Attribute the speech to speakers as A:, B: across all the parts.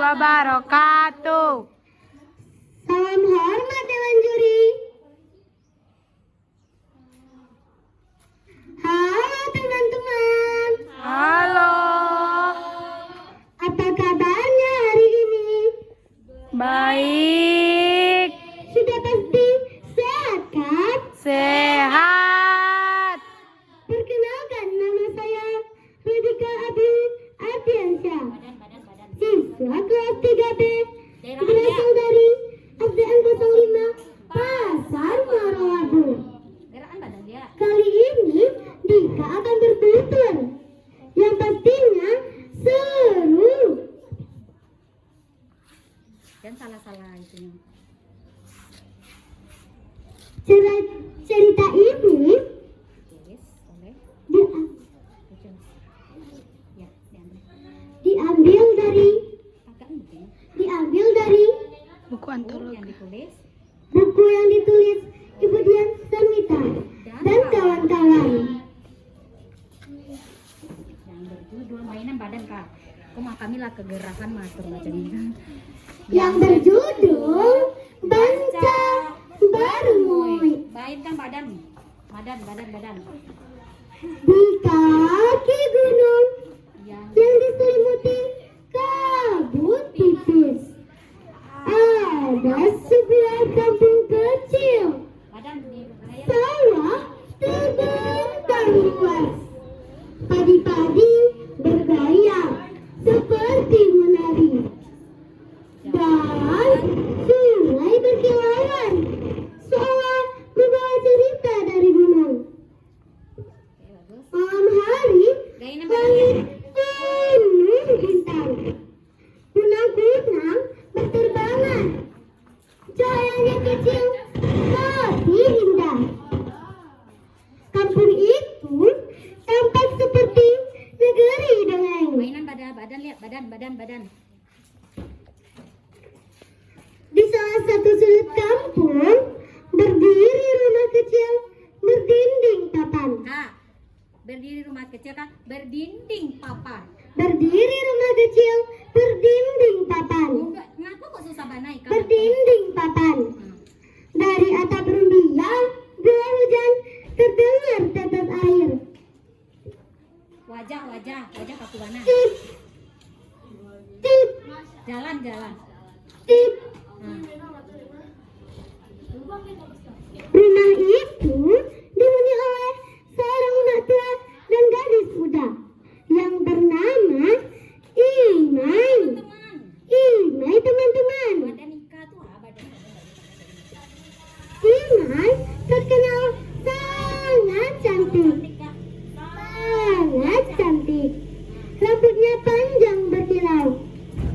A: wabarakatuh.
B: Salam hormat Dewan Juri. Halo teman-teman.
A: Halo.
B: Apa kabarnya hari ini?
A: Baik.
B: Sudah pasti sehat kan?
A: Sehat.
B: Perkenalkan, nama saya Radika Abi Ardiansyah, siswa kelas 3B, berasal dari SDN 05 Pasar Morowabu. Kali ini Dika akan bertutur yang pastinya seru.
C: Dan salah-salah itunya.
B: Cerita ini
C: Yes, boleh. Ya,
B: diambil dari
C: agak mungkin.
A: Buku
C: Yang
A: antologi.
C: ditulis
B: buku yang ditulis Ibu Dian Sarmita dan kawan-kawan.
C: yang berjudul mainan badan kak. Kok kami lah kegerakan matur bacanya.
B: Yang berjudul Banca Barumui.
C: Bain kan badan. Badan.
B: Di kaki gunung
C: Yang
B: yang diselimuti kabut tipis, ada sebuah kampung kecil.
C: badan di layar.
B: Sawah terbentang luas, padi-padi bergayang seperti menari, dan sungai berkilauan seolah membawa cerita dari gunung.
C: Oke, bagus.
B: Malam hari,
C: Gaina
B: langit
C: badannya.
B: penuh bintang. Kunang-kunang berterbangan. Cahayanya kecil tapi indah. Kampung itu tampak seperti negeri dongeng.
C: Mainan badan lihat badan.
B: Di salah satu sudut kampung berdiri rumah kecil berdinding papan.
C: Kak, berdiri rumah kecil kak, berdinding papan.
B: Berdiri rumah kecil berdinding papan.
C: Enggak, ngaku kok susah banai kak?
B: Berdinding papan. Dari atap rumbia, gua hujan terdengar tetes air.
C: Wajah kaku bana.
B: Tip, tip,
C: Jalan.
B: tip. Rumah itu dihuni oleh seorang anak tua dan gadis muda yang bernama Imai.
C: Teman,
B: Imai, teman-teman.
C: badan nikah tuh badan.
B: Imai terkenal sangat cantik.
C: Kak.
B: Sangat cantik. Rambutnya panjang berkilau.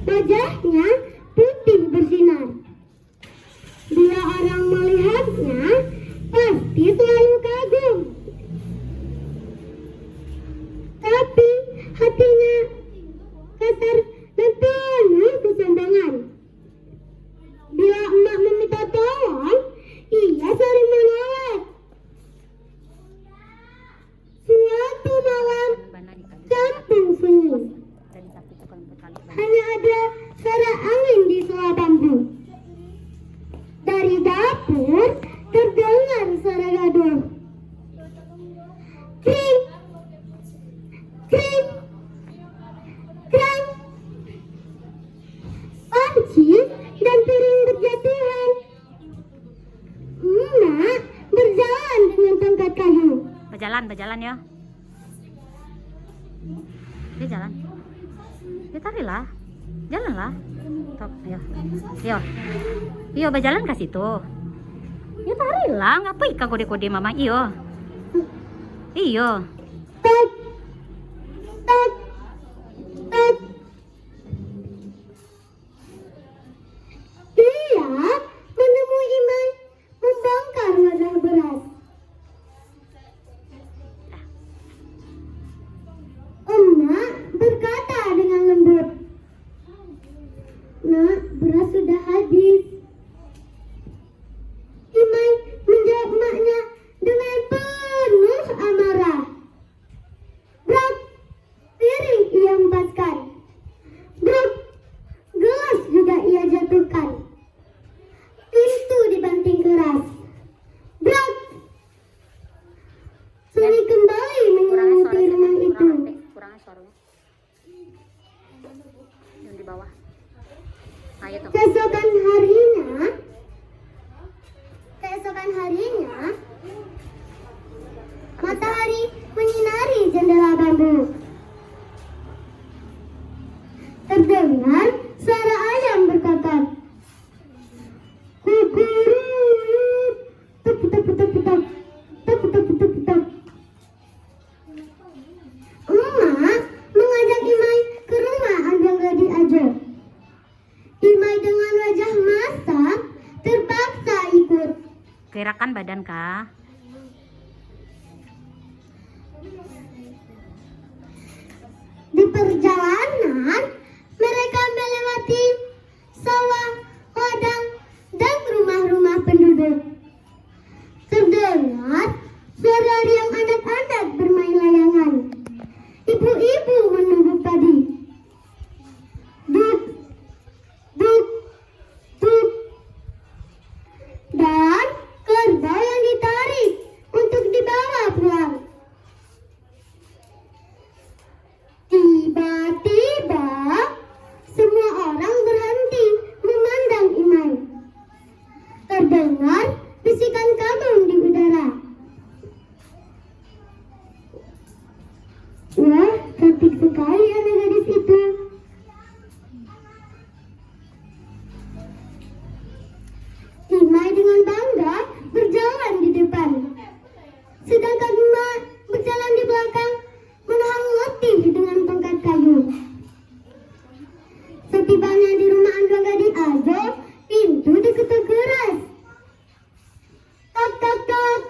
B: Wajahnya putih bersinar. Bila orang melihatnya, pasti selalu kagum. Tapi hatinya kasar dan penuh kesombongan. Bila emak meminta tolong, ia sering menolak. Suatu malam,
C: Bana dikali.
B: kampung sunyi.
C: Dan tapi itu kan berkali.
B: Hanya ada suara angin di sela bambu. Dari dapur terdengar suara gaduh. Kring, kring, krang. Panci dan piring berjatuhan. Emak berjalan dengan tongkat kayu.
C: Berjalan ya. Dia jalan. Ya tarilah. Jalanlah. Tok, Iyo berjalan ke situ. Ya tarilah, ngapain kau kode-kode mama iyo. Iyo.
B: Tet, tet, tet. Dia menemui Imai membongkar wadah beras. Emak berkata dengan lembut, "Nak, beras sudah habis." Imai menjawab emaknya dengan penuh amarah. Brak, piring ia hempaskan.
C: taruhnya. Yang di bawah. Nah, itu.
B: Keesokan harinya, matahari menyinari jendela bambu. Terdengar suara ayam berkata, kukuruyuk, tuk tuk tuk tuk tuk, tuk tuk tuk tuk. Emak mengajak Imai ke rumah Andang Gadi Ajo. Imai dengan wajah masak terpaksa ikut.
C: Gerakan badan kah?
B: Di perjalanan, mereka melewati sawah, ladang, dan rumah-rumah penduduk. Terdengar suara riang anak-anak bermain layangan. Ibu-ibu menumbuk padi. Duk, duk, duk. Dan kerbau yang ditarik untuk dibawa pulang. Tiba-tiba semua orang berhenti memandang Imai. Terdengar bisikan kagum di udara. Wah, cantik sekali anak gadis itu. Imai dengan bangga berjalan di depan, sedangkan emak berjalan di belakang menahan letih dengan tongkat kayu. Setibanya di rumah Andang Gadi Ajo, pintu diketuk keras. Tok tok tok,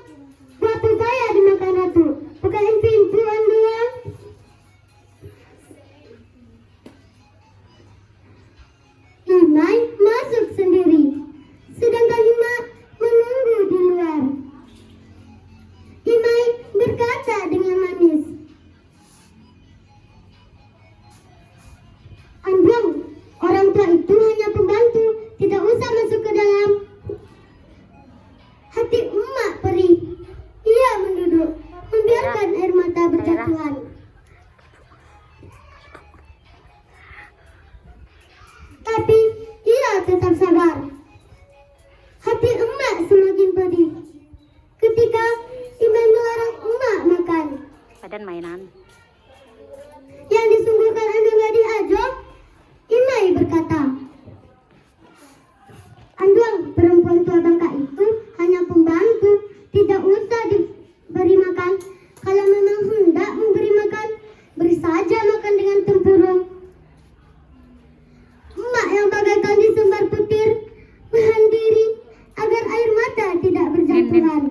B: batu saya dimakan ratu. Bukain pintu Andang. Imai masuk sendiri, sedangkan emak menunggu di luar. Imai berkata dengan manis, Andang, orang tua itu hanya pembantu, tidak usah masuk ke dalam. Hati emak perih. Ia menduduk, membiarkan air mata berjatuhan. Tapi ia tetap sabar. Hati emak semakin pedih ketika Imai melarang emak makan.
C: Badan mainan.
B: Yang disungguhkan Andang Gadi Ajo, Imai berkata, Andang, perempuan tua bangka itu hanya pembantu, tidak usah diberi makan. Kalau memang hendak memberi makan, beri saja makan dengan tempurung. Emak yang bagaikan disembar petir menahan diri agar air mata tidak berjatuhan.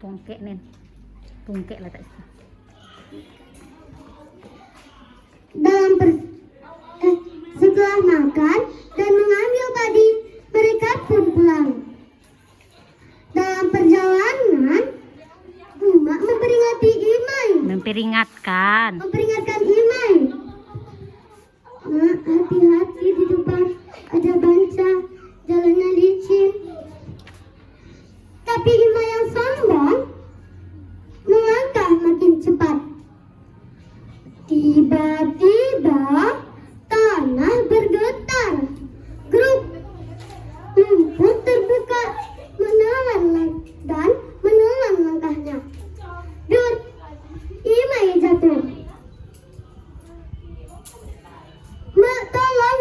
C: Tungkek nen. Tungkek lah tak bisa.
B: Setelah makan dan mengambil padi, mereka pun pulang. Dalam perjalanan, emak memperingati Imai.
C: Memperingatkan.
B: Imai. Nak, hati-hati di depan, ada banca, jalannya licin. Tapi Imai yang sombong melangkah makin cepat. Tiba-tiba tanah bergetar. Grup lumpur terbuka dan menelan langkahnya. Dur, Imai jatuh. Mak, tolong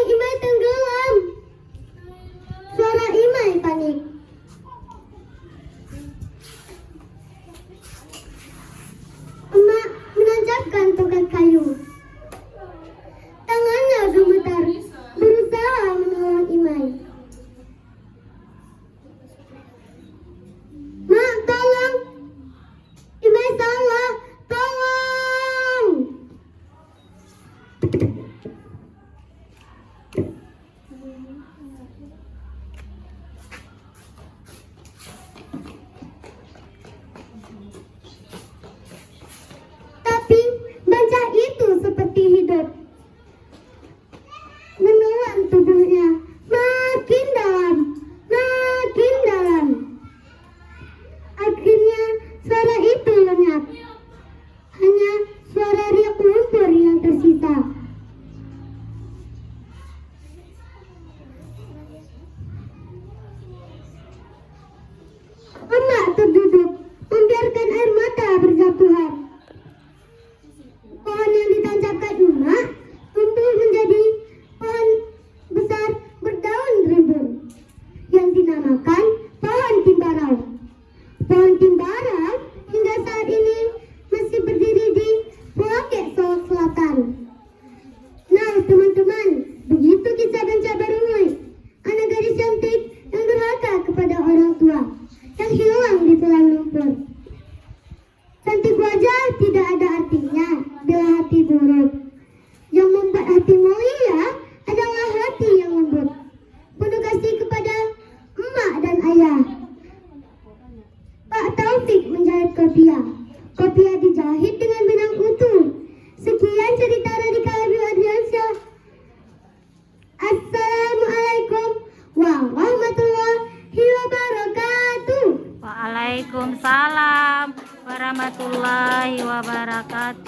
C: Waalaikumsalam warahmatullahi wabarakatuh.